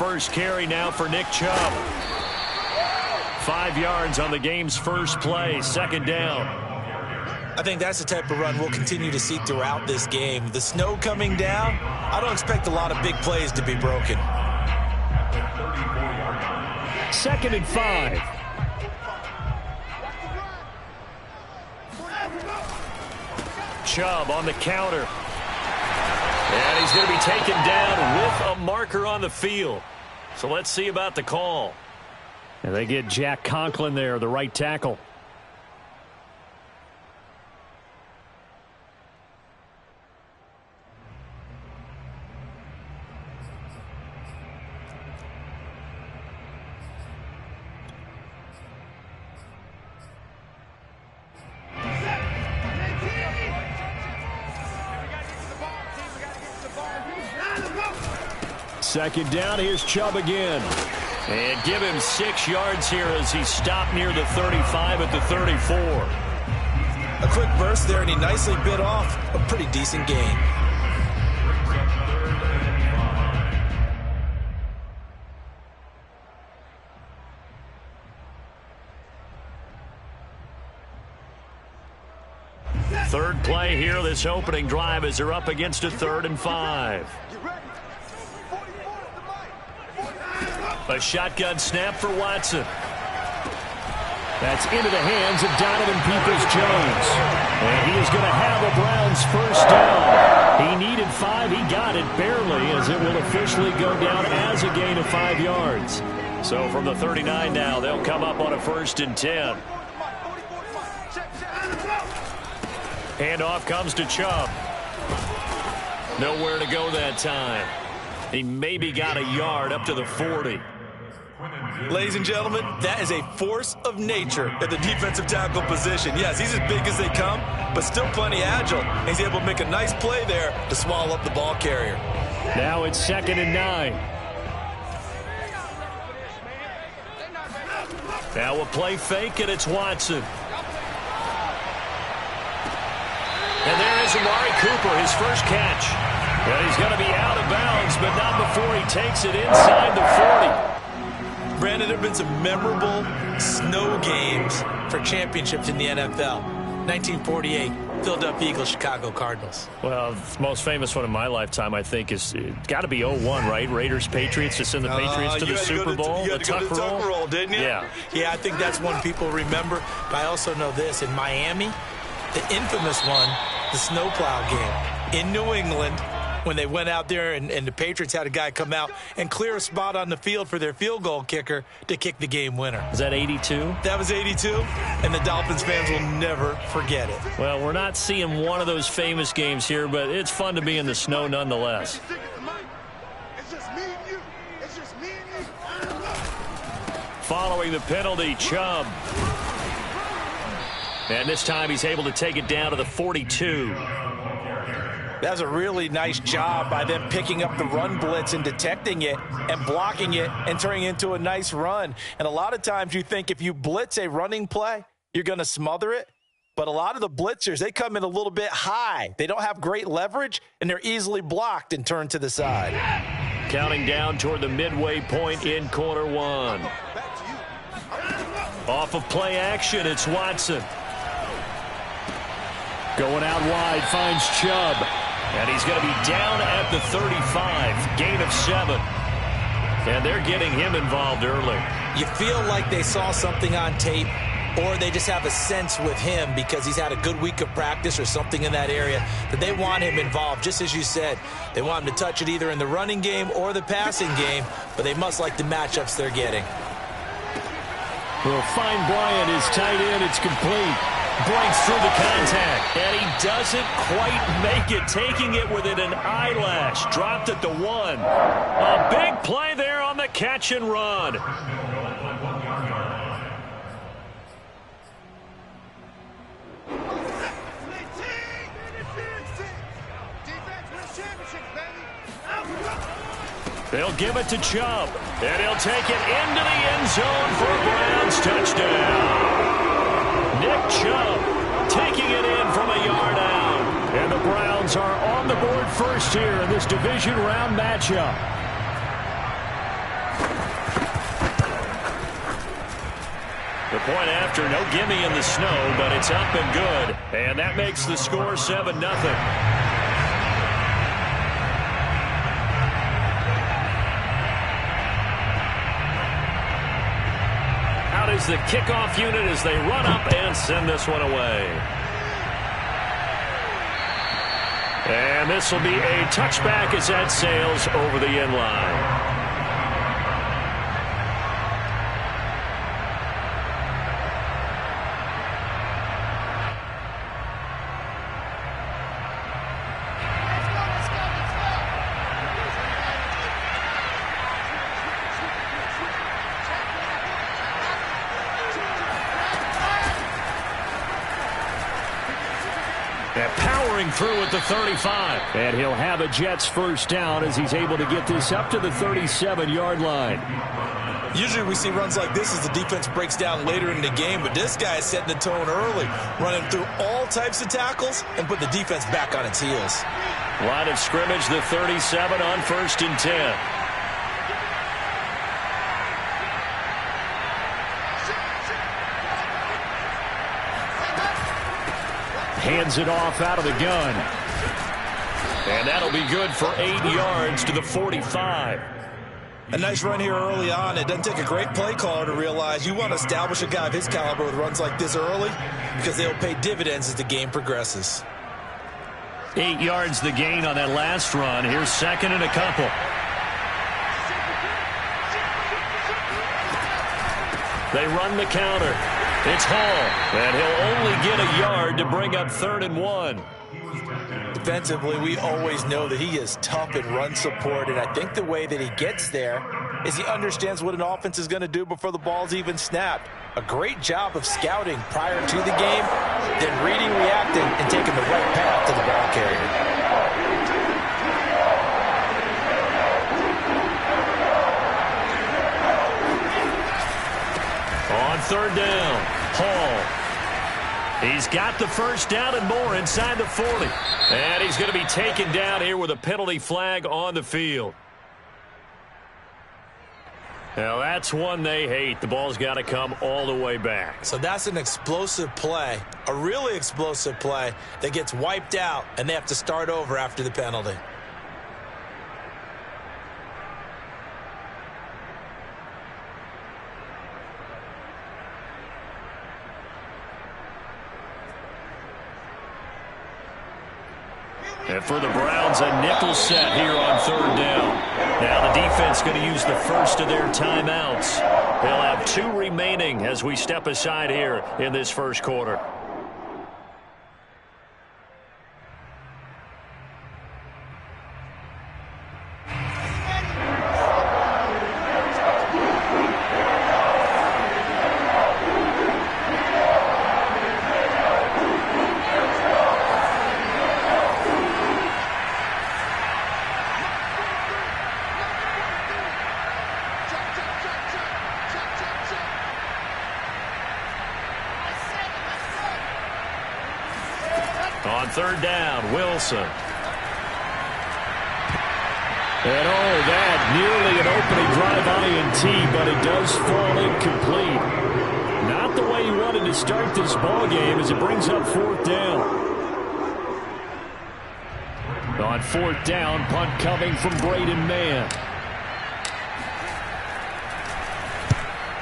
first carry now for Nick Chubb. 5 yards on the game's first play, second down. I think that's the type of run we'll continue to see throughout this game. The snow coming down, I don't expect a lot of big plays to be broken. 2nd and 5. Chubb on the counter. And he's going to be taken down with a marker on the field. So let's see about the call. And they get Jack Conklin there, the right tackle. Second down, here's Chubb again. And give him 6 yards here as he stopped near the 35 at the 34. A quick burst there, and he nicely bit off a pretty decent gain. Third play here, this opening drive, as they're up against a 3rd and 5. A shotgun snap for Watson. That's into the hands of Donovan Peoples-Jones. And he is going to have a Browns first down. He needed 5. He got it barely, as it will officially go down as a gain of 5 yards. So from the 39 now, they'll come up on a 1st and 10. Handoff comes to Chubb. Nowhere to go that time. He maybe got a yard up to the 40. Ladies and gentlemen, that is a force of nature at the defensive tackle position. Yes, he's as big as they come, but still plenty agile. He's able to make a nice play there to swallow up the ball carrier. Now it's 2nd and 9. Now a play fake, and it's Watson. And there is Amari Cooper, his first catch. And he's going to be out of bounds, but not before he takes it inside the 40. Brandon, there have been some memorable snow games for championships in the NFL. 1948, Philadelphia Eagles, Chicago Cardinals. Well, the most famous one in my lifetime, I think, is got to be 01, right? Raiders, Patriots, to send the Patriots to the Super Bowl. You had to go to the Tuck roll, didn't you? Yeah. Yeah, I think that's one people remember. But I also know this. In Miami, the infamous one, the snowplow game in New England, when they went out there and the Patriots had a guy come out and clear a spot on the field for their field goal kicker to kick the game winner. Was that 82? That was 82, and the Dolphins fans will never forget it. Well, we're not seeing one of those famous games here, but it's fun to be in the snow nonetheless. Following the penalty, Chubb. And this time he's able to take it down to the 42. That was a really nice job by them picking up the run blitz and detecting it and blocking it and turning it into a nice run. And a lot of times you think if you blitz a running play, you're going to smother it. But a lot of the blitzers, they come in a little bit high. They don't have great leverage, and they're easily blocked and turned to the side. Counting down toward the midway point in quarter one. Off of play action, it's Watson. Going out wide, finds Chubb. And he's going to be down at the 35, gain of 7. And they're getting him involved early. You feel like they saw something on tape, or they just have a sense with him because he's had a good week of practice or something in that area that they want him involved. Just as you said, they want him to touch it either in the running game or the passing game, but they must like the matchups they're getting. Well, find Bryant is tight end. It's complete. Breaks through the contact, and he doesn't quite make it, taking it within an eyelash. Dropped at the 1. A big play there on the catch and run. They'll give it to Chubb, and he'll take it into the end zone for a Browns touchdown. Nick Chubb taking it in from a yard out. And the Browns are on the board first here in this division round matchup. The point after, no gimme in the snow, but it's up and good. And that makes the score 7-0. Out is the kickoff unit as they run up and send this one away. And this will be a touchback as that sails over the end line. Through at the 35. And he'll have a Jets first down as he's able to get this up to the 37-yard line. Usually we see runs like this as the defense breaks down later in the game, but this guy is setting the tone early, running through all types of tackles and put the defense back on its heels. Line of scrimmage, the 37 on 1st and 10. Hands it off out of the gun. And that'll be good for 8 yards to the 45. A nice run here early on. It doesn't take a great play caller to realize you want to establish a guy of his caliber with runs like this early because they'll pay dividends as the game progresses. 8 yards the gain on that last run. Here's 2nd and a couple. They run the counter. It's Hall, and he'll only get a yard to bring up 3rd and 1. Defensively, we always know that he is tough in run support, and I think the way that he gets there is he understands what an offense is going to do before the ball's even snapped. A great job of scouting prior to the game, then reading, reacting, and taking the right path to the ball carrier. On 3rd down, Hall. He's got the first down and more inside the 40. And he's going to be taken down here with a penalty flag on the field. Now that's one they hate. The ball's got to come all the way back. So that's an explosive play, a really explosive play that gets wiped out, and they have to start over after the penalty. And for the Browns, a nickel set here on 3rd down. Now the defense going to use the first of their timeouts. They'll have 2 remaining as we step aside here in this first quarter. On 3rd down, Wilson. And that nearly an opening drive INT, but it does fall incomplete. Not the way he wanted to start this ball game as it brings up 4th down. On 4th down, punt coming from Braden Mann.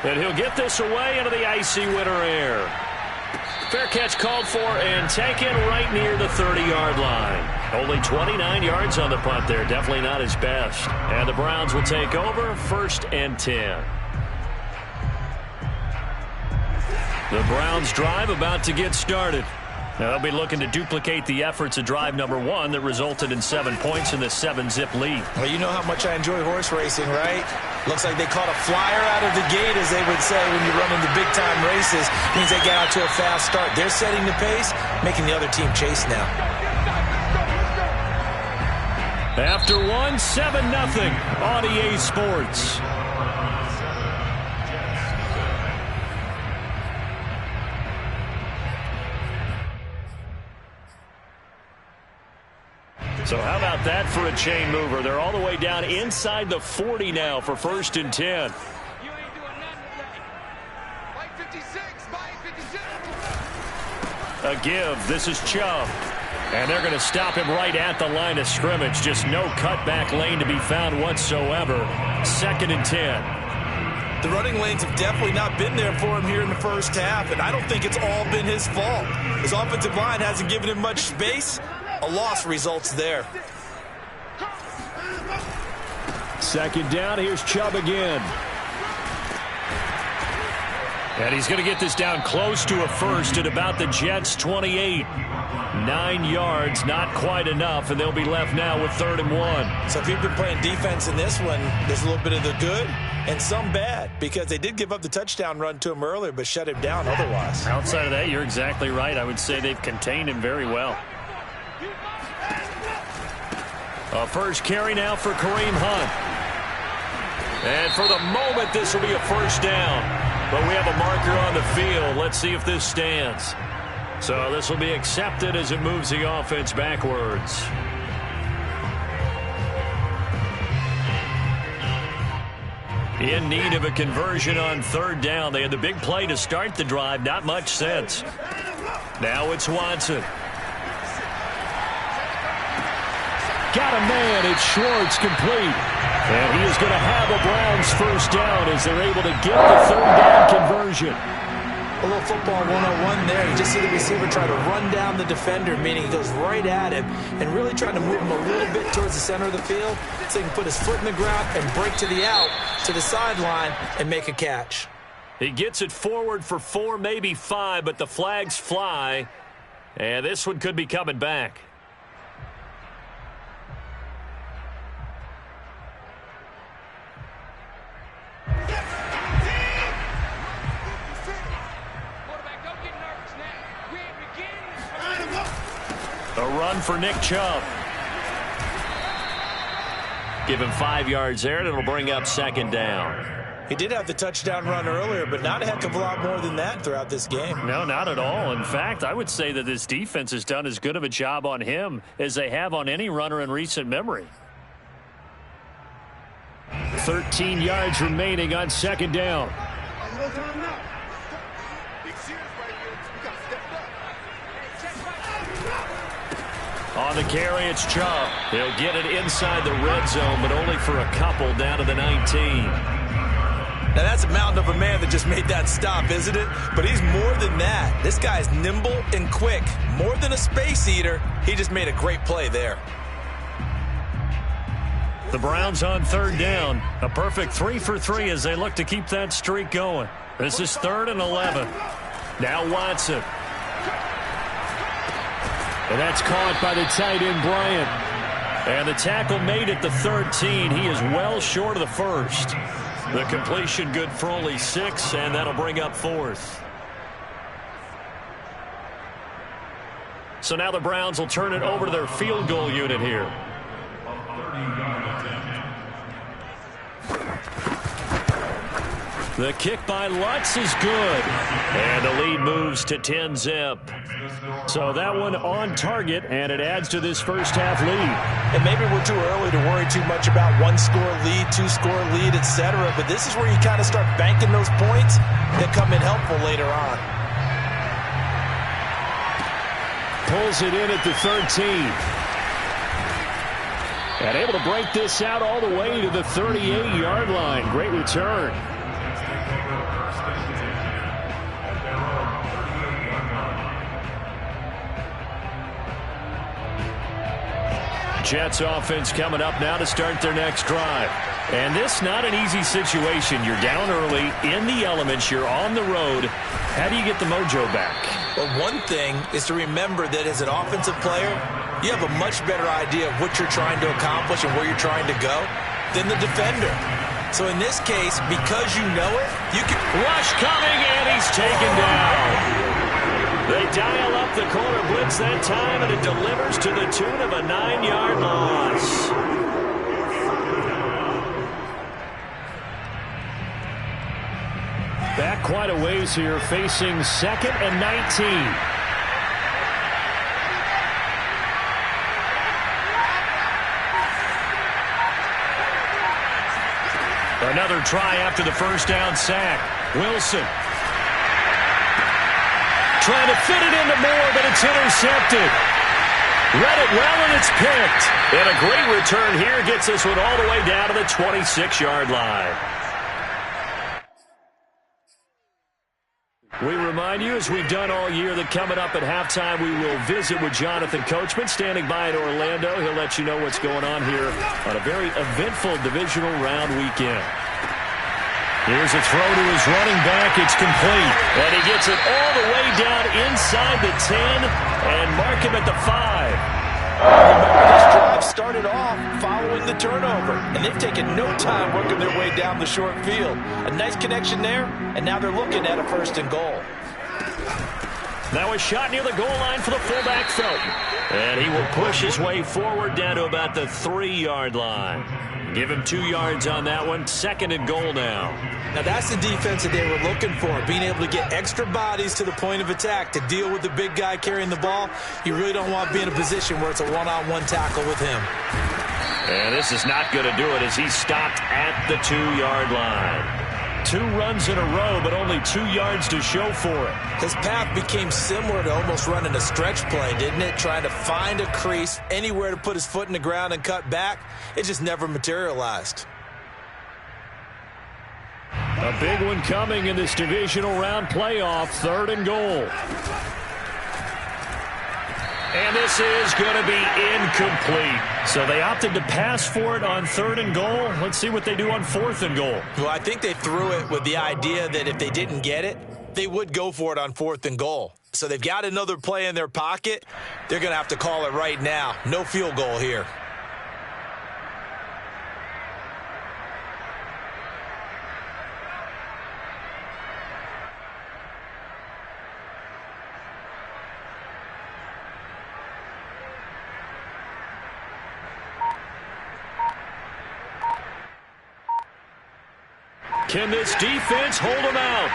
And he'll get this away into the icy winter air. Fair catch called for and taken right near the 30-yard line. Only 29 yards on the punt there. Definitely not his best. And the Browns will take over 1st and 10. The Browns drive about to get started. Now they'll be looking to duplicate the efforts of drive number 1 that resulted in 7 points in the 7-zip lead. Well, you know how much I enjoy horse racing, right? Looks like they caught a flyer out of the gate, as they would say when you run into big-time races. Means they get out to a fast start. They're setting the pace, making the other team chase now. After 1, 7-0 on EA Sports. So how about that for a chain mover? They're all the way down inside the 40 now for 1st and 10. You ain't doing nothing today. White 56. A give. This is Chubb. And they're going to stop him right at the line of scrimmage. Just no cutback lane to be found whatsoever. 2nd and 10. The running lanes have definitely not been there for him here in the first half, and I don't think it's all been his fault. His offensive line hasn't given him much space. A loss results there. 2nd down. Here's Chubb again. And he's going to get this down close to a first at about the Jets' 28. 9 yards, not quite enough, and they'll be left now with 3rd and 1. So if you've been playing defense in this one, there's a little bit of the good and some bad, because they did give up the touchdown run to him earlier but shut him down otherwise. Outside of that, you're exactly right. I would say they've contained him very well. A first carry now for Kareem Hunt. And for the moment, this will be a first down. But we have a marker on the field. Let's see if this stands. So this will be accepted as it moves the offense backwards. In need of a conversion on 3rd down. They had the big play to start the drive. Not much sense. Now it's Watson. Got a man. It's Schwartz, complete. And he is going to have a Browns first down as they're able to get the 3rd down conversion. A little football 101 there. You just see the receiver try to run down the defender, meaning he goes right at him and really trying to move him a little bit towards the center of the field so he can put his foot in the ground and break to the out, to the sideline, and make a catch. He gets it forward for 4, maybe 5, but the flags fly. And this one could be coming back. A run for Nick Chubb. Give him 5 yards there, and it'll bring up 2nd down. He did have the touchdown run earlier, but not a heck of a lot more than that throughout this game. No, not at all. In fact, I would say that this defense has done as good of a job on him as they have on any runner in recent memory. 13 yards remaining on 2nd down. On the carry, it's Chubb. He'll get it inside the red zone, but only for a couple down to the 19. Now, that's a mountain of a man that just made that stop, isn't it? But he's more than that. This guy's nimble and quick. More than a space eater, he just made a great play there. The Browns on 3rd down. A perfect 3 for 3 as they look to keep that streak going. This is 3rd and 11. Now Watson. And that's caught by the tight end, Bryant. And the tackle made at the 13. He is well short of the first. The completion good for only 6, and that'll bring up 4th. So now the Browns will turn it over to their field goal unit here. The kick by Lutz is good. And the lead moves to 10-zip. So that one on target, and it adds to this first half lead. And maybe we're too early to worry too much about 1-score lead, 2-score lead, etc. But this is where you kind of start banking those points that come in helpful later on. Pulls it in at the 13. And able to break this out all the way to the 38-yard line. Great return. Jets offense coming up now to start their next drive. And this not an easy situation. You're down early, in the elements, you're on the road. How do you get the mojo back? Well, one thing is to remember that as an offensive player, you have a much better idea of what you're trying to accomplish and where you're trying to go than the defender. So in this case, because you know it, you can... Rush coming, and he's taken down. They dial up the corner blitz that time, and it delivers to the tune of a 9-yard loss. Back quite a ways here, facing 2nd and 19. Another try after the first down sack. Wilson. Trying to fit it into Moore, but it's intercepted. Read it well, and it's picked. And a great return here gets this one all the way down to the 26-yard line. We remind you, as we've done all year, that coming up at halftime, we will visit with Jonathan Coachman, standing by in Orlando. He'll let you know what's going on here on a very eventful divisional round weekend. Here's a throw to his running back. It's complete. And he gets it all the way down inside the 10 and mark him at the 5. Remember, this drive started off following the turnover, and they've taken no time working their way down the short field. A nice connection there, and now they're looking at a 1st and goal. Now a shot near the goal line for the fullback, Felton. And he will push his way forward down to about the 3-yard line. Give him 2 yards on that one. 2nd and goal now. Now that's the defense that they were looking for, being able to get extra bodies to the point of attack to deal with the big guy carrying the ball. You really don't want to be in a position where it's a one-on-one tackle with him. And this is not going to do it as he's stopped at the 2-yard line. 2 runs in a row, but only 2 yards to show for it. His path became similar to almost running a stretch play, didn't it? Trying to find a crease, anywhere to put his foot in the ground and cut back. It just never materialized. A big one coming in this divisional round playoff. 3rd and goal. And this is going to be incomplete. So they opted to pass for it on 3rd and goal. Let's see what they do on 4th and goal. Well, I think they threw it with the idea that if they didn't get it, they would go for it on 4th and goal. So they've got another play in their pocket. They're going to have to call it right now. No field goal here. Can this defense hold them out?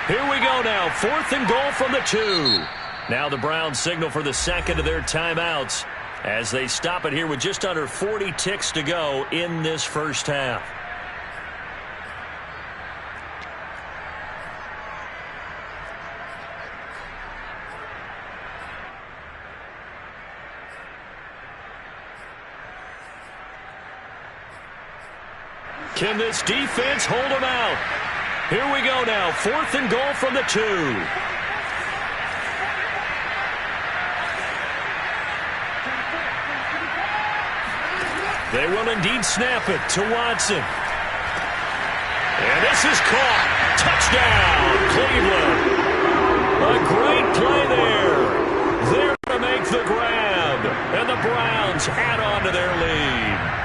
Here we go now. 4th and goal from the 2. Now the Browns signal for the 2nd of their timeouts as they stop it here with just under 40 ticks to go in this first half. Can this defense hold them out? Here we go now. 4th and goal from the 2. They will indeed snap it to Watson. And this is caught. Touchdown, Cleveland. A great play there. There to make the grab. And the Browns add on to their lead.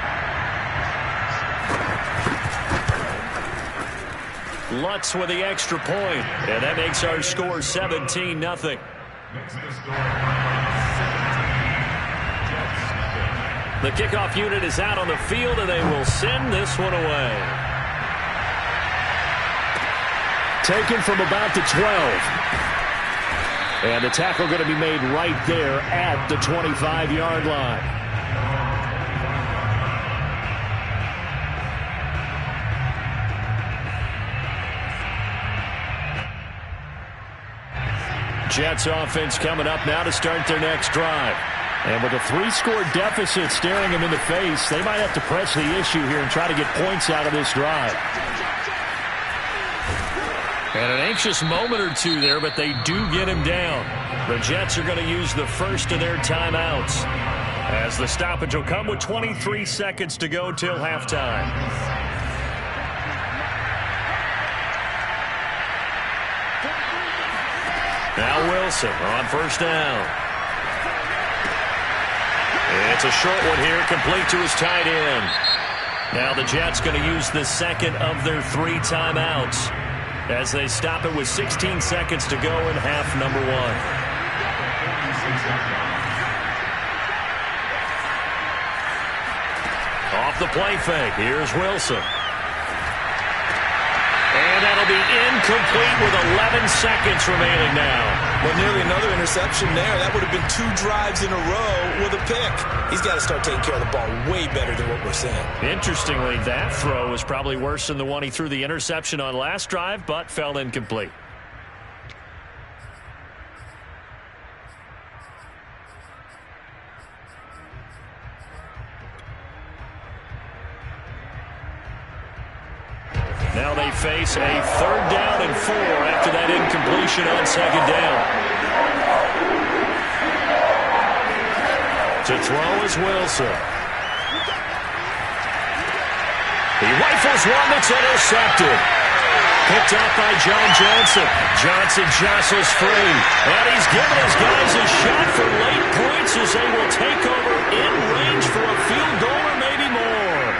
Lutz with the extra point, and that makes our score 17-0. The kickoff unit is out on the field, and they will send this one away. Taken from about the 12. And the tackle going to be made right there at the 25-yard line. Jets offense coming up now to start their next drive. And with a 3-score deficit staring them in the face, they might have to press the issue here and try to get points out of this drive. And an anxious moment or two there, but they do get him down. The Jets are going to use the first of their timeouts as the stoppage will come with 23 seconds to go till halftime. Now Wilson on 1st down. It's a short one here, complete to his tight end. Now the Jets going to use the 2nd of their 3 timeouts as they stop it with 16 seconds to go in half number 1. Off the play fake, here's Wilson. And that'll be incomplete with 11 seconds remaining now. Well, nearly another interception there. That would have been 2 drives in a row with a pick. He's got to start taking care of the ball way better than what we're seeing. Interestingly, that throw was probably worse than the one he threw the interception on last drive, but fell incomplete. Now they face a 3rd down and 4 after that incompletion on 2nd down. To throw is Wilson. He rifles one that's intercepted. Picked up by John Johnson. Johnson jostles free. And he's given his guys a shot for late points as they will take over in range for a field goal or maybe more.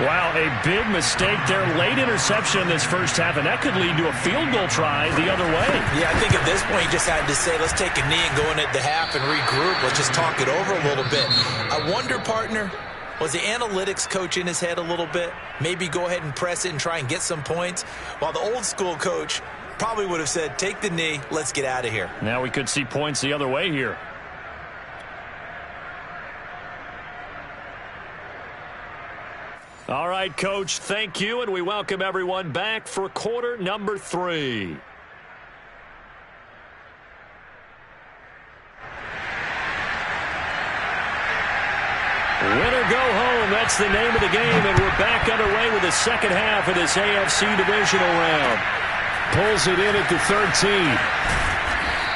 Wow, a big mistake there. Late interception in this first half, and that could lead to a field goal try the other way. Yeah, I think at this point you just had to say, let's take a knee and go into the half and regroup. Let's just talk it over a little bit. I wonder, partner, was the analytics coach in his head a little bit? Maybe go ahead and press it and try and get some points? While the old school coach probably would have said, take the knee, let's get out of here. Now we could see points the other way here. All right, Coach, thank you, and we welcome everyone back for quarter number 3. Winner go home, that's the name of the game, and we're back underway with the second half of this AFC divisional round. Pulls it in at the 13.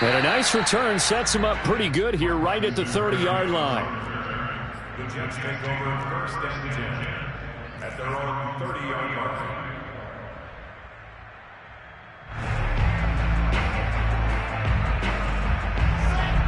And a nice return sets him up pretty good here right at the 30-yard line. The Jets take over 1st and 10 at their own 30-yard line.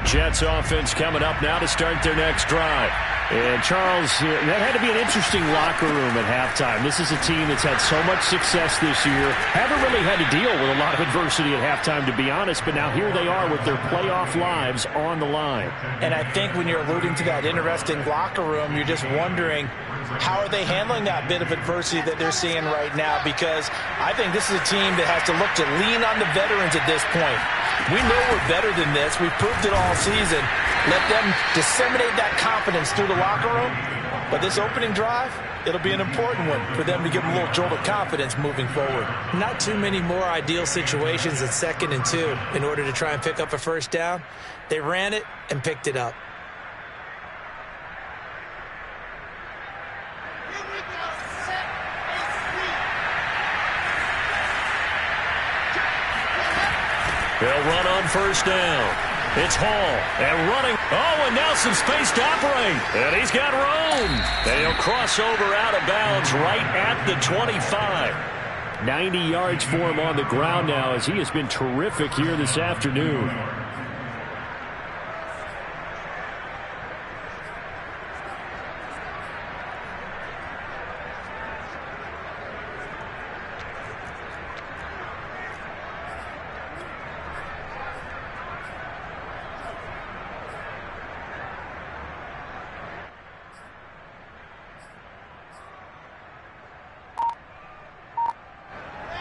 Jets offense coming up now to start their next drive. And Charles, that had to be an interesting locker room at halftime. This is a team that's had so much success this year. Haven't really had to deal with a lot of adversity at halftime, to be honest. But now here they are with their playoff lives on the line. And I think when you're alluding to that interesting locker room, you're just wondering, how are they handling that bit of adversity that they're seeing right now? Because I think this is a team that has to look to lean on the veterans at this point. We know we're better than this. We've proved it all season. Let them disseminate that confidence through the locker room. But this opening drive, it'll be an important one for them to give them a little jolt of confidence moving forward. Not too many more ideal situations at 2nd and 2 in order to try and pick up a first down. They ran it and picked it up. They'll run on 1st down. It's Hall, and running. Oh, and now some space to operate. And he's got room. And he'll cross over out of bounds right at the 25. 90 yards for him on the ground now as he has been terrific here this afternoon.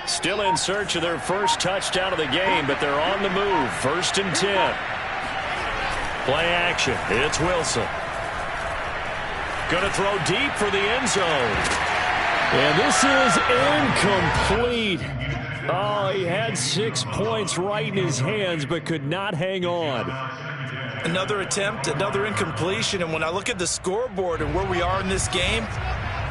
Still in search of their first touchdown of the game, but they're on the move. 1st and 10. Play action. It's Wilson. Going to throw deep for the end zone. And this is incomplete. Oh, he had 6 points right in his hands, but could not hang on. Another attempt, another incompletion, and when I look at the scoreboard and where we are in this game,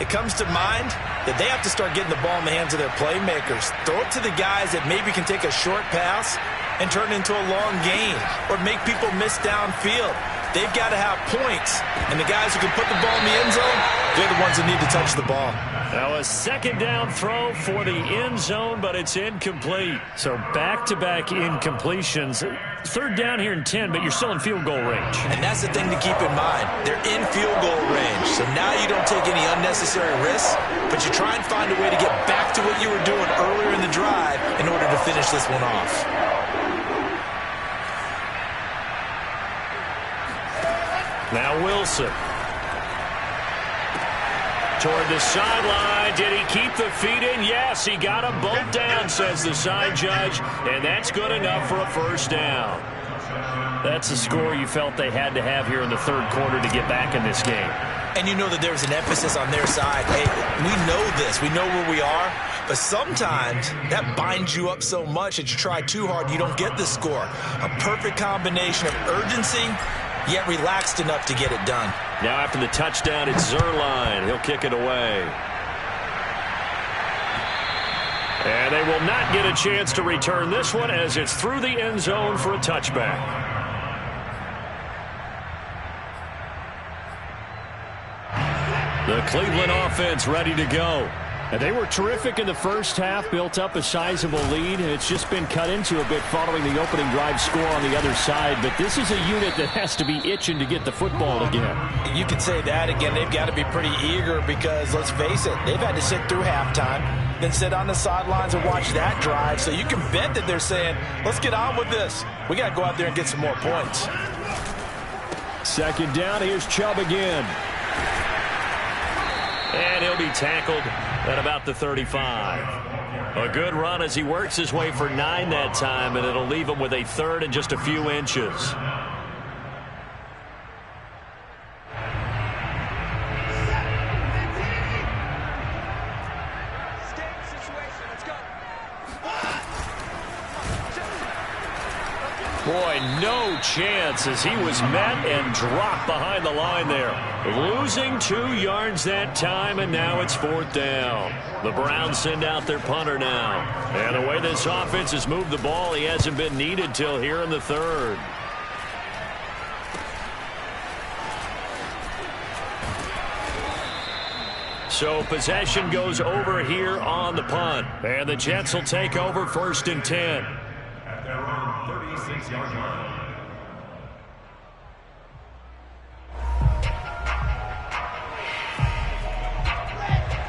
it comes to mind that they have to start getting the ball in the hands of their playmakers. Throw it to the guys that maybe can take a short pass and turn it into a long gain or make people miss downfield. They've got to have points, and the guys who can put the ball in the end zone, they're the ones that need to touch the ball. Now a 2nd down throw for the end zone, but it's incomplete. So back-to-back incompletions. 3rd down here in 10, but you're still in field goal range. And that's the thing to keep in mind. They're in field goal range. So now you don't take any unnecessary risks, but you try and find a way to get back to what you were doing earlier in the drive in order to finish this one off. Now Wilson. Toward the sideline. Did he keep the feet in? Yes, he got them both down, says the side judge, and that's good enough for a first down. That's the score you felt they had to have here in the 3rd quarter to get back in this game. And you know that there's an emphasis on their side. Hey, we know this. We know where we are. But sometimes that binds you up so much that you try too hard, you don't get the score. A perfect combination of urgency, yet relaxed enough to get it done. Now after the touchdown, it's Zerline. He'll kick it away. And they will not get a chance to return this one as it's through the end zone for a touchback. The Cleveland offense ready to go. And they were terrific in the first half, built up a sizable lead. It's just been cut into a bit following the opening drive score on the other side. But this is a unit that has to be itching to get the football again. You could say that again. They've got to be pretty eager because, let's face it, they've had to sit through halftime, then sit on the sidelines and watch that drive. So you can bet that they're saying, let's get on with this. We got to go out there and get some more points. Second down, here's Chubb again. And he'll be tackled at about the 35. A good run as he works his way for 9 that time, and it'll leave him with a third and just a few inches. Boy, no chance as he was met and dropped behind the line there. Losing 2 yards that time, and now it's 4th down. The Browns send out their punter now. And the way this offense has moved the ball, he hasn't been needed till here in the 3rd. So possession goes over here on the punt. And the Jets will take over 1st and 10. At their own 36-yard line.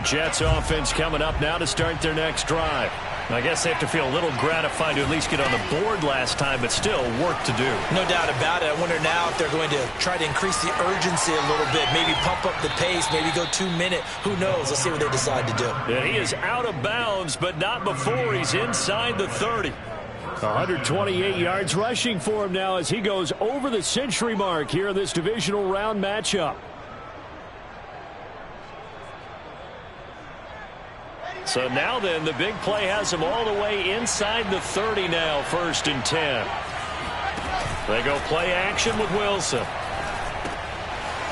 Jets offense coming up now to start their next drive. I guess they have to feel a little gratified to at least get on the board last time, but still work to do. No doubt about it. I wonder now if they're going to try to increase the urgency a little bit, maybe pump up the pace, maybe go 2-minute. Who knows? Let's see what they decide to do. And he is out of bounds, but not before he's inside the 30. 128 yards rushing for him now as he goes over the century mark here in this divisional round matchup. So now then, the big play has him all the way inside the 30 now, 1st and 10. They go play action with Wilson.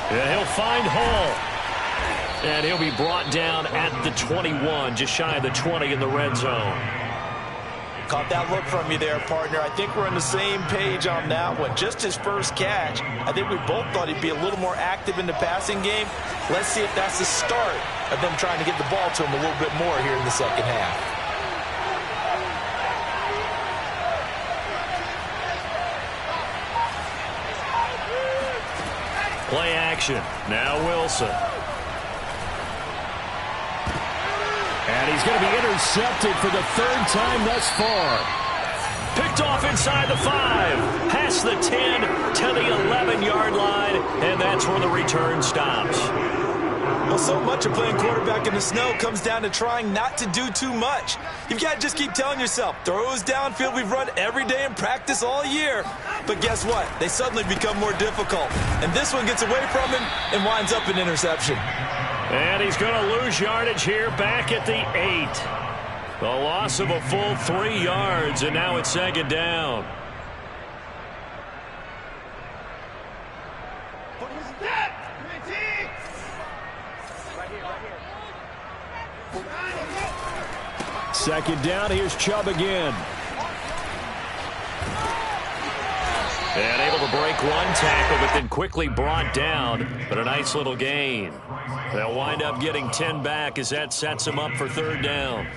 And he'll find Hall. And he'll be brought down at the 21, just shy of the 20 in the red zone. Caught that look from you there, partner. I think we're on the same page on that one. Just his first catch. I think we both thought he'd be a little more active in the passing game. Let's see if that's the start of them trying to get the ball to him a little bit more here in the second half. Play action. Now Wilson. And he's going to be intercepted for the 3rd time thus far. Picked off inside the 5. Past the 10 to the 11-yard line. And that's where the return stops. Well, so much of playing quarterback in the snow comes down to trying not to do too much. You've got to just keep telling yourself, throws downfield we've run every day in practice all year. But guess what? They suddenly become more difficult. And this one gets away from him and winds up an interception. And he's going to lose yardage here back at the 8. The loss of a full 3 yards, and now it's 2nd down. Second down, here's Chubb again. And able to break one tackle, but then quickly brought down. But a nice little gain. They'll wind up getting 10 back as that sets them up for 3rd down.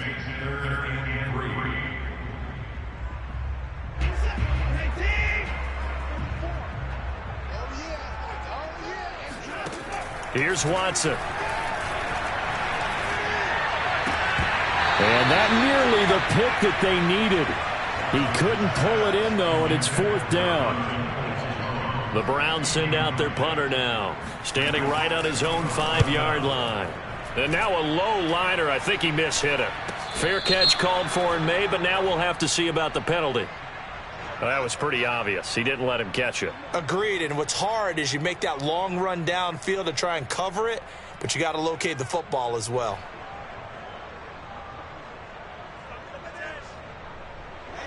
Here's Watson. And that nearly the pick that they needed. He couldn't pull it in, though, and it's 4th down. The Browns send out their punter now, standing right on his own 5-yard line. And now a low liner. I think he mishit it. Fair catch called for and made, but now we'll have to see about the penalty. Well, that was pretty obvious. He didn't let him catch it. Agreed, and what's hard is you make that long run downfield to try and cover it, but you got to locate the football as well.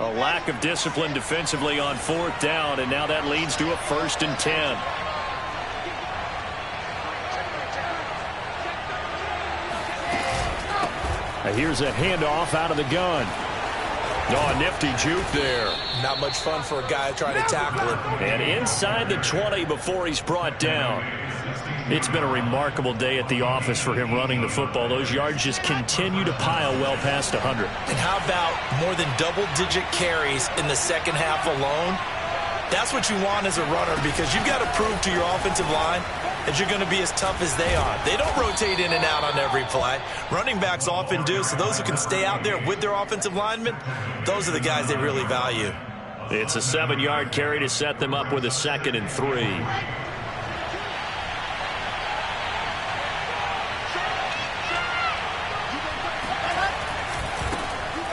A lack of discipline defensively on 4th down, and now that leads to a 1st and 10. Here's a handoff out of the gun. Oh, a nifty juke there. Not much fun for a guy trying to tackle him. And inside the 20 before he's brought down. It's been a remarkable day at the office for him running the football. Those yards just continue to pile well past 100. And how about more than double-digit carries in the second half alone? That's what you want as a runner, because you've got to prove to your offensive line that you're going to be as tough as they are. They don't rotate in and out on every play. Running backs often do, so those who can stay out there with their offensive linemen, those are the guys they really value. It's a 7-yard carry to set them up with a 2nd and 3.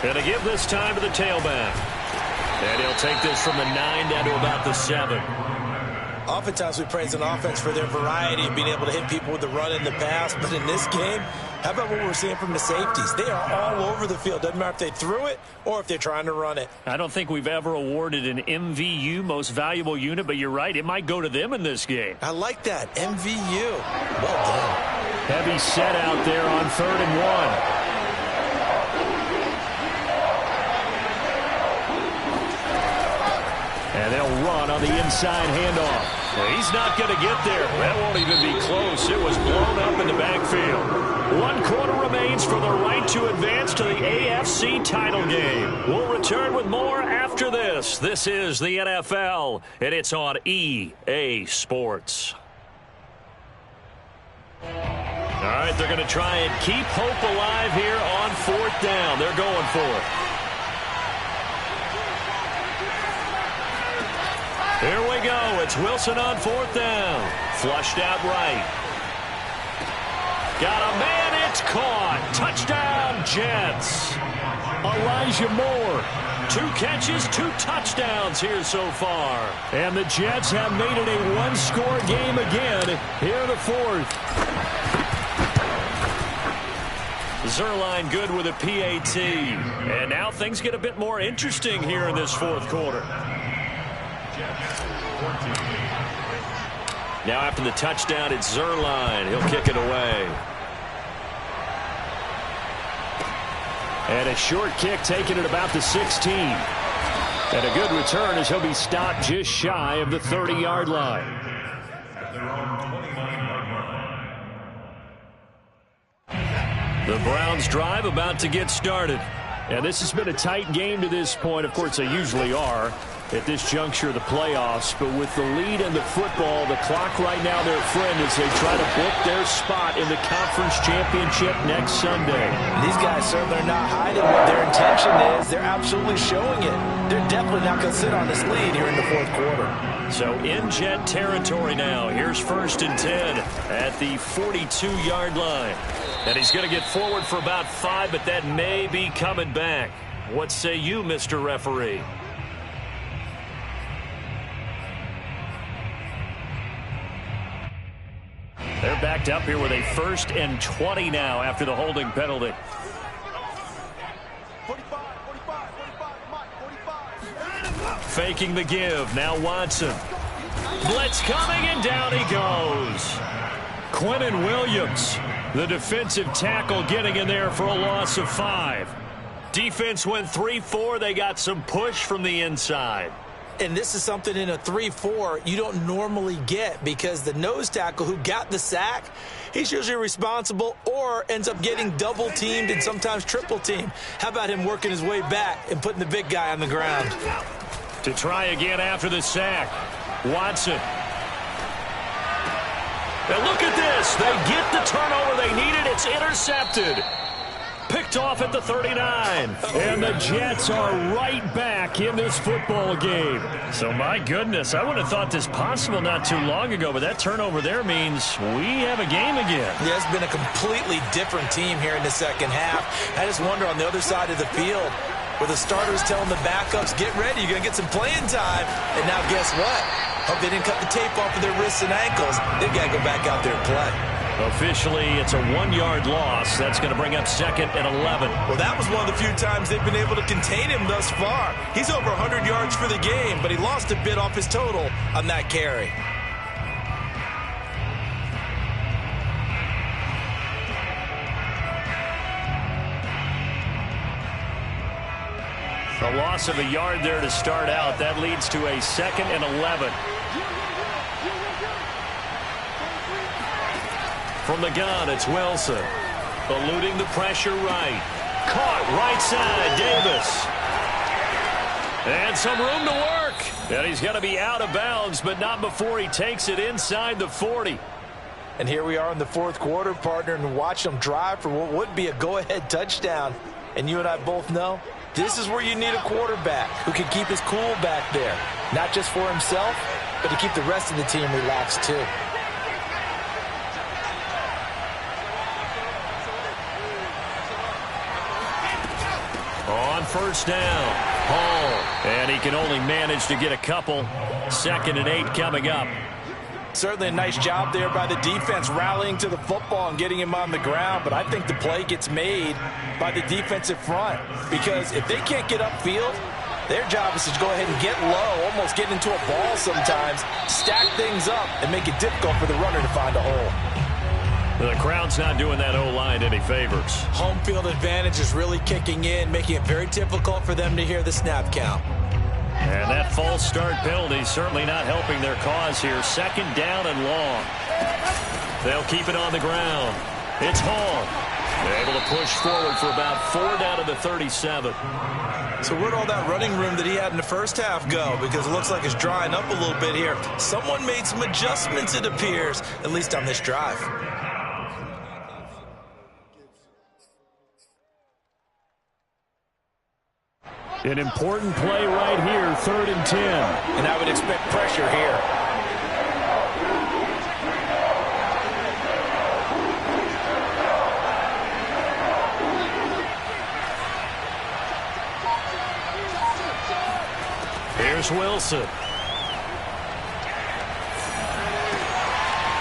And to give this time to the tailback. And he'll take this from the 9 down to about the 7. Oftentimes we praise an offense for their variety of being able to hit people with the run in the pass. But in this game, how about what we're seeing from the safeties? They are all over the field. Doesn't matter if they threw it or if they're trying to run it. I don't think we've ever awarded an MVU, most valuable unit, but you're right. It might go to them in this game. I like that. MVU. Well done. Heavy set out there on 3rd and 1. And they'll run on the inside handoff. He's not going to get there. That won't even be close. It was blown up in the backfield. 1 quarter remains for the right to advance to the AFC title game. We'll return with more after this. This is the NFL, and it's on EA Sports. All right, they're going to try and keep hope alive here on 4th down. They're going for it. Here we go. It's Wilson on 4th down. Flushed out right. Got a man. It's caught. Touchdown, Jets. Elijah Moore. 2 catches, 2 touchdowns here so far. And the Jets have made it a 1-score game again here in the 4th. Zerline good with a PAT. And now things get a bit more interesting here in this 4th quarter. Now after the touchdown, it's Zerline. He'll kick it away. And a short kick taken at about the 16. And a good return as he'll be stopped just shy of the 30-yard line. At their own 29-yard line. The Browns drive about to get started. And this has been a tight game to this point. Of course, they usually are at this juncture of the playoffs. But with the lead in the football, the clock right now their friend as they try to book their spot in the conference championship next Sunday. These guys certainly are not hiding what their intention is. They're absolutely showing it. They're definitely not going to sit on this lead here in the 4th quarter. So in Jet territory now. Here's 1st and 10 at the 42-yard line. And he's going to get forward for about 5, but that may be coming back. What say you, Mr. Referee? They're backed up here with a 1st and 20 now after the holding penalty. 45. Faking the give. Now Watson. Blitz coming, and down he goes. Quinnen Williams, the defensive tackle, getting in there for a loss of 5. Defense went 3-4. They got some push from the inside. And this is something in a 3-4 you don't normally get, because the nose tackle who got the sack, he's usually responsible or ends up getting double teamed and sometimes triple teamed. How about him working his way back and putting the big guy on the ground? To try again after the sack, Watson. And look at this. They get the turnover they needed. It's intercepted. Picked off at the 39. And the Jets are right back in this football game. So, my goodness, I would have thought this possible not too long ago, but that turnover there means we have a game again. Yeah, it's been a completely different team here in the second half. I just wonder on the other side of the field, where the starters telling the backups, get ready, you're going to get some playing time. And now guess what? Hope they didn't cut the tape off of their wrists and ankles. They've got to go back out there and play. Officially, it's a 1-yard loss. That's going to bring up 2nd and 11. Well, that was one of the few times they've been able to contain him thus far. He's over 100 yards for the game, but he lost a bit off his total on that carry. A loss of a yard there to start out. That leads to a 2nd and 11. From the gun, it's Wilson. Eluding the pressure right. Caught right side, Davis. And some room to work. And he's going to be out of bounds, but not before he takes it inside the 40. And here we are in the 4th quarter, partner, and watch them drive for what would be a go-ahead touchdown. And you and I both know this is where you need a quarterback who can keep his cool back there. Not just for himself, but to keep the rest of the team relaxed too. On first down, Hall. And he can only manage to get a couple. 2nd and 8 coming up. Certainly a nice job there by the defense rallying to the football and getting him on the ground, but I think the play gets made by the defensive front because if they can't get upfield, their job is to go ahead and get low, almost get into a ball sometimes, stack things up, and make it difficult for the runner to find a hole. The crowd's not doing that O-line any favors. Home field advantage is really kicking in, making it very difficult for them to hear the snap count. And that false start penalty certainly not helping their cause here. 2nd down and long. They'll keep it on the ground. It's Hall. Able to push forward for about 4 down to the 37. So where'd all that running room that he had in the first half go? Because it looks like it's drying up a little bit here. Someone made some adjustments, it appears, at least on this drive. An important play right here, 3rd and 10. And I would expect pressure here. Here's Wilson.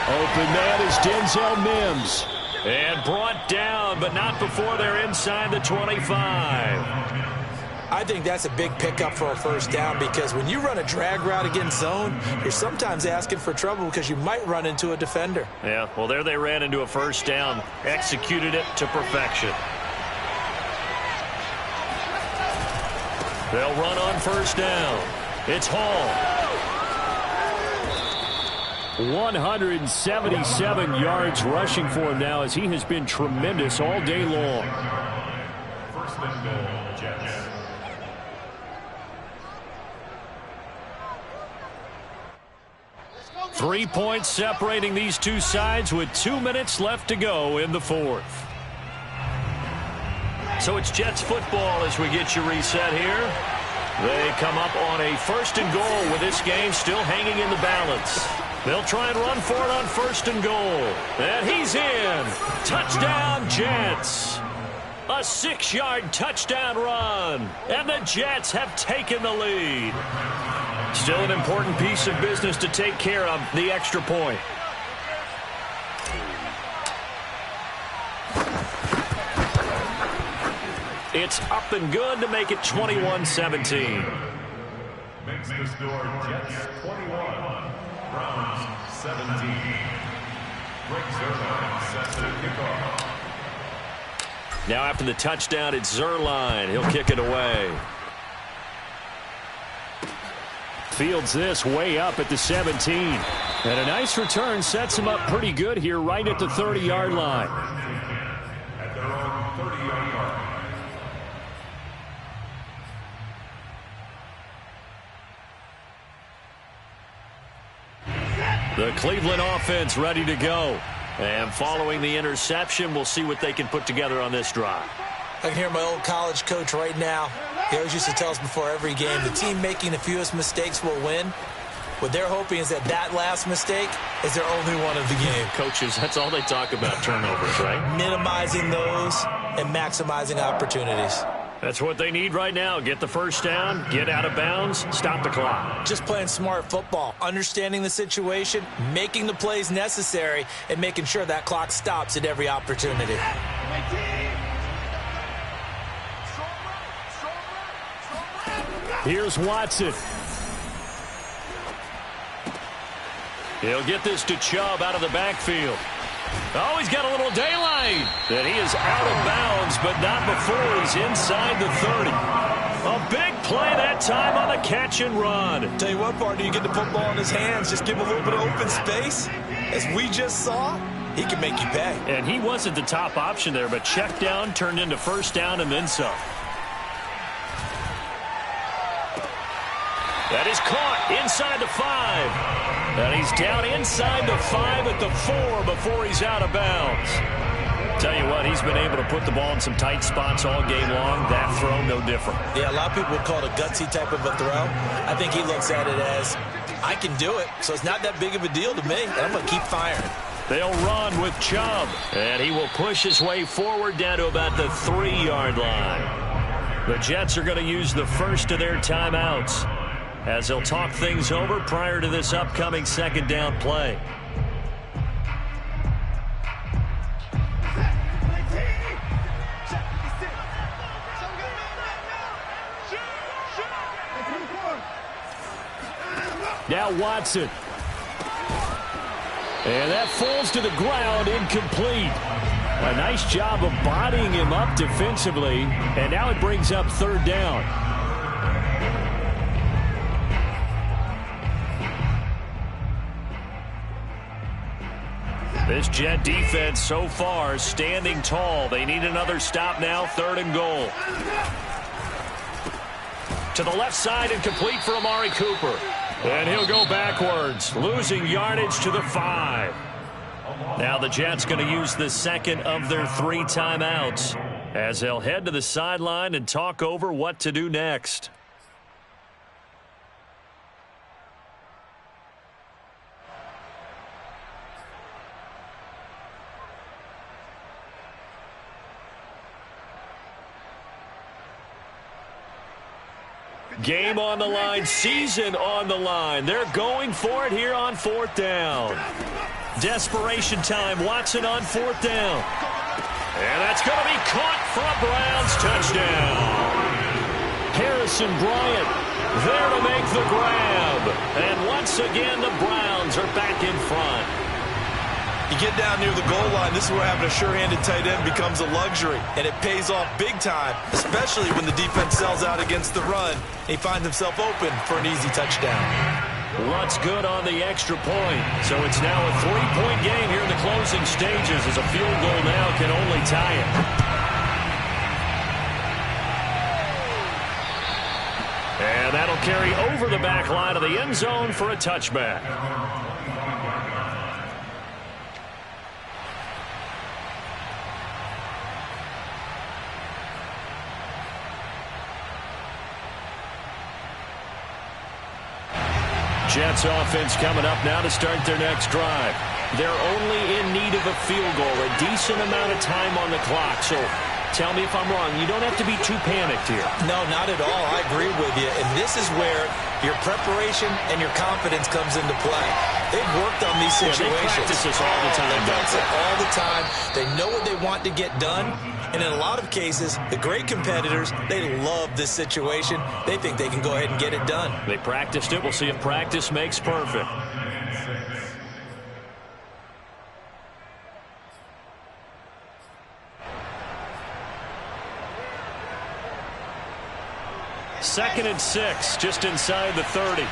Open man is Denzel Mims. And brought down, but not before they're inside the 25. I think that's a big pickup for a first down because when you run a drag route against zone, you're sometimes asking for trouble because you might run into a defender. Yeah, well, there they ran into a first down, executed it to perfection. They'll run on first down. It's Hall. 177 yards rushing for him now as he has been tremendous all day long. 1st and goal, Jets. 3 points separating these two sides with 2 minutes left to go in the 4th. So it's Jets football as we get you reset here. They come up on a 1st and goal with this game still hanging in the balance. They'll try and run for it on 1st and goal. And he's in. Touchdown, Jets. A 6-yard touchdown run. And the Jets have taken the lead. Still an important piece of business to take care of, the extra point. It's up and good to make it 21-17. Makes the score Jets 21, Browns 17. Greg Zerline sets the kickoff. Now after the touchdown, it's Zerline. He'll kick it away. Fields this way up at the 17. And a nice return sets him up pretty good here right at the 30-yard line. At their own 30-yard line. The Cleveland offense ready to go. And following the interception, we'll see what they can put together on this drive. I can hear my old college coach right now. He always used to tell us before every game, the team making the fewest mistakes will win. What they're hoping is that that last mistake is their only one of the game. Coaches, that's all they talk about, turnovers, right? Minimizing those and maximizing opportunities. That's what they need right now. Get the first down, get out of bounds, stop the clock. Just playing smart football, understanding the situation, making the plays necessary, and making sure that clock stops at every opportunity. Here's Watson. He'll get this to Chubb out of the backfield. Oh, he's got a little daylight. And he is out of bounds, but not before he's inside the 30. A big play that time on the catch and run. Tell you what, partner, you get the football in his hands, just give him a little bit of open space. As we just saw, he can make you pay. And he wasn't the top option there, but check down turned into first down and then some. That is caught inside the 5. And he's down inside the 5 at the 4 before he's out of bounds. Tell you what, he's been able to put the ball in some tight spots all game long. That throw, no different. Yeah, a lot of people would call it a gutsy type of a throw. I think he looks at it as, I can do it, so it's not that big of a deal to me, and I'm going to keep firing. They'll run with Chubb, and he will push his way forward down to about the 3-yard line. The Jets are going to use the first of their timeouts as they'll talk things over prior to this upcoming second down play. Now Watson. And that falls to the ground, incomplete. A nice job of bodying him up defensively. And now it brings up third down. This Jet defense so far standing tall. They need another stop now, 3rd and goal. To the left side and complete for Amari Cooper. And he'll go backwards, losing yardage to the 5. Now the Jets going to use the second of their 3 timeouts as they'll head to the sideline and talk over what to do next. Game on the line, season on the line. They're going for it here on 4th down. Desperation time, Watson on 4th down. And that's going to be caught for a Browns touchdown. Harrison Bryant there to make the grab. And once again, the Browns are back in front. You get down near the goal line, this is where having a sure-handed tight end becomes a luxury, and it pays off big time, especially when the defense sells out against the run. He finds himself open for an easy touchdown. Lutt's good on the extra point, so it's now a 3-point game here in the closing stages as a field goal now can only tie it. And that'll carry over the back line of the end zone for a touchback. Jets offense coming up now to start their next drive. They're only in need of a field goal, a decent amount of time on the clock. So tell me if I'm wrong. You don't have to be too panicked here. No, not at all. I agree with you. And this is where your preparation and your confidence comes into play. They've worked on these situations. They practice this all the time. They practice it all the time. They know what they want to get done. And in a lot of cases, the great competitors, they love this situation. They think they can go ahead and get it done. They practiced it. We'll see if practice makes perfect. Second and 6, just inside the 30.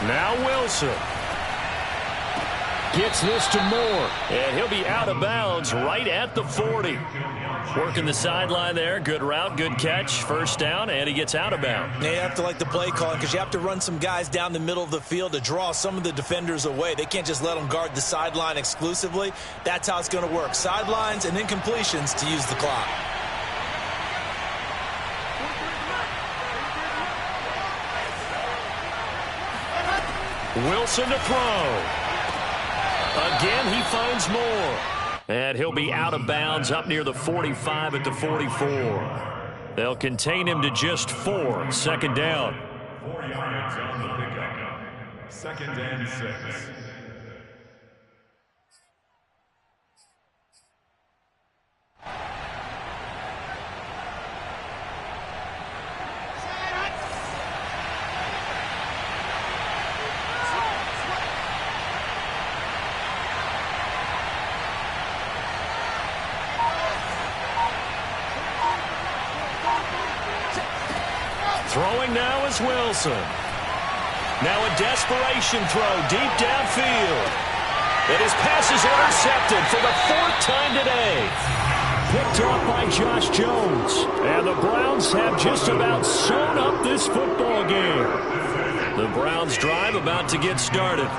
Now Wilson gets this to Moore, and he'll be out of bounds right at the 40. Working the sideline there. Good route, good catch, first down, and he gets out of bounds. Now you have to like the play calling because you have to run some guys down the middle of the field to draw some of the defenders away. They can't just let them guard the sideline exclusively. That's how it's going to work. Sidelines and incompletions to use the clock. Wilson to throw. Again, he finds Moore. And he'll be out of bounds up near the 45 at the 44. They'll contain him to just 4. Second down. 4 yards on the pickup. Second and 6. Throwing now is Wilson. Now a desperation throw deep downfield. And his pass is intercepted for the 4th time today. Picked off by Josh Jones. And the Browns have just about sewn up this football game. The Browns drive about to get started.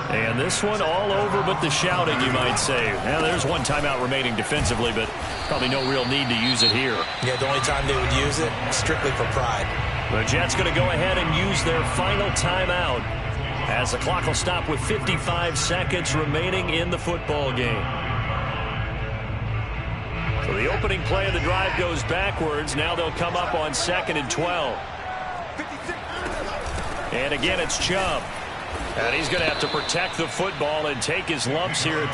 And this one all over but the shouting, you might say. Now, there's one timeout remaining defensively, but probably no real need to use it here. Yeah, the only time they would use it, strictly for pride. The Jets going to go ahead and use their final timeout as the clock will stop with 55 seconds remaining in the football game. So the opening play of the drive goes backwards. Now they'll come up on 2nd and 12. And again, it's Chubb. And he's going to have to protect the football and take his lumps here at this